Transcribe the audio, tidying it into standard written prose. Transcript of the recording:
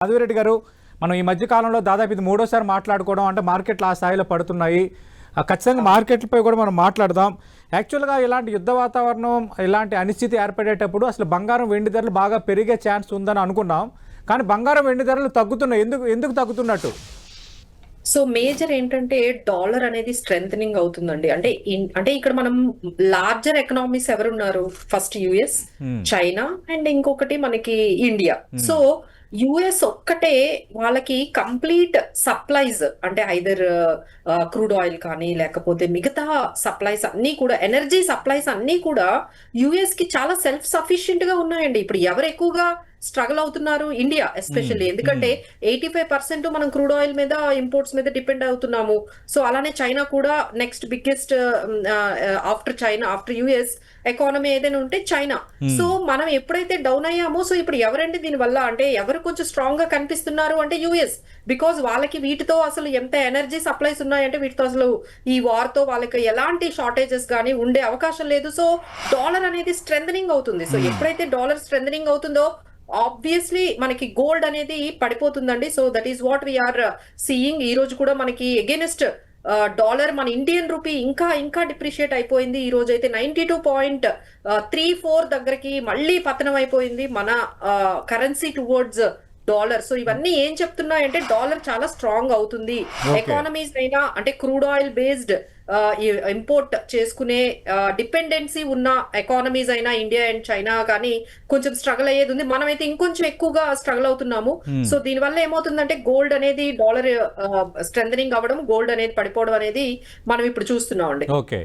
మాధవిరెడ్డి గారు, మనం ఈ మధ్య కాలంలో దాదాపు ఇది మూడోసారి మాట్లాడుకోవడం, అంటే మార్కెట్లు ఆ స్థాయిలో పడుతున్నాయి. ఖచ్చితంగా మార్కెట్లపై కూడా మనం మాట్లాడదాం. యాక్చువల్గా ఇలాంటి యుద్ధ వాతావరణం, ఇలాంటి అనిశ్చితి ఏర్పడేటప్పుడు అసలు బంగారం వెండి ధరలు బాగా పెరిగే ఛాన్స్ ఉందని అనుకున్నాం. కానీ బంగారం వెండి ధరలు తగ్గుతున్నాయి. ఎందుకు తగ్గుతున్నట్టు? సో మేజర్ ఏంటంటే డాలర్ అనేది స్ట్రెంగ్ అవుతుందండి. అంటే ఇక్కడ మనం లార్జర్ ఎకనామీస్ ఎవరున్నారు? ఫస్ట్ యుఎస్, చైనా అండ్ ఇంకొకటి మనకి ఇండియా. సో యుఎస్ ఒక్కటే వాళ్ళకి కంప్లీట్ సప్లైస్, అంటే ఐదర్ క్రూడ్ ఆయిల్ కానీ లేకపోతే మిగతా సప్లైస్ అన్ని కూడా, ఎనర్జీ సప్లైస్ అన్ని కూడా యుఎస్ కి చాలా సెల్ఫ్ సఫిషియెంట్ గా ఉన్నాయండి. ఇప్పుడు ఎవరు ఎక్కువగా స్ట్రగుల్ అవుతున్నారు? India especially. ఎందుకంటే 85% మనం క్రూడ్ ఆయిల్ మీద, ఇంపోర్ట్స్ మీద డిపెండ్ అవుతున్నాము. సో అలానే చైనా కూడా next biggest after US economy ఏదైనా ఉంటే చైనా. సో మనం ఎప్పుడైతే డౌన్ అయ్యామో, సో ఇప్పుడు ఎవరంటే దీని వల్ల, అంటే ఎవరు కొంచెం స్ట్రాంగ్ గా కనిపిస్తున్నారు అంటే యుఎస్. బికాజ్ వాళ్ళకి వీటితో అసలు ఎంత ఎనర్జీ సప్లైస్ ఉన్నాయంటే వీటితో అసలు ఈ వార్ తో వాళ్ళకి ఎలాంటి షార్టేజెస్ కానీ ఉండే అవకాశం లేదు. సో డాలర్ అనేది స్ట్రెంథనింగ్ అవుతుంది. సో ఎప్పుడైతే డాలర్ స్ట్రెంథనింగ్ అవుతుందో ఆబ్వియస్లీ మనకి గోల్డ్ అనేది పడిపోతుందండి. So that is what we are seeing. ఈ రోజు కూడా మనకి అగేనెస్ట్ డాలర్, మన ఇండియన్ రూపీ ఇంకా డిప్రిషియేట్ అయిపోయింది. ఈ రోజు అయితే 92.34 దగ్గరికి మళ్ళీ పతనం అయిపోయింది మన కరెన్సీ టువర్డ్స్ డాలర్. సో ఇవన్నీ ఏం చెప్తున్నాయంటే డాలర్ చాలా స్ట్రాంగ్ అవుతుంది. ఎకానమీస్ అయినా, అంటే క్రూడ్ ఆయిల్ బేస్డ్ ఇంపోర్ట్ చేసుకునే డిపెండెన్సీ ఉన్న ఎకానమీస్ అయినా ఇండియా అండ్ చైనా కానీ కొంచెం స్ట్రగుల్ అయ్యేది ఉంది. మనమైతే ఇంకొంచెం ఎక్కువగా స్ట్రగుల్ అవుతున్నాము. సో దీనివల్ల ఏమవుతుందంటే గోల్డ్ అనేది, డాలర్ స్ట్రెంథనింగ్ అవ్వడం, గోల్డ్ అనేది పడిపోవడం అనేది మనం ఇప్పుడు చూస్తున్నాం అండి. ఓకే.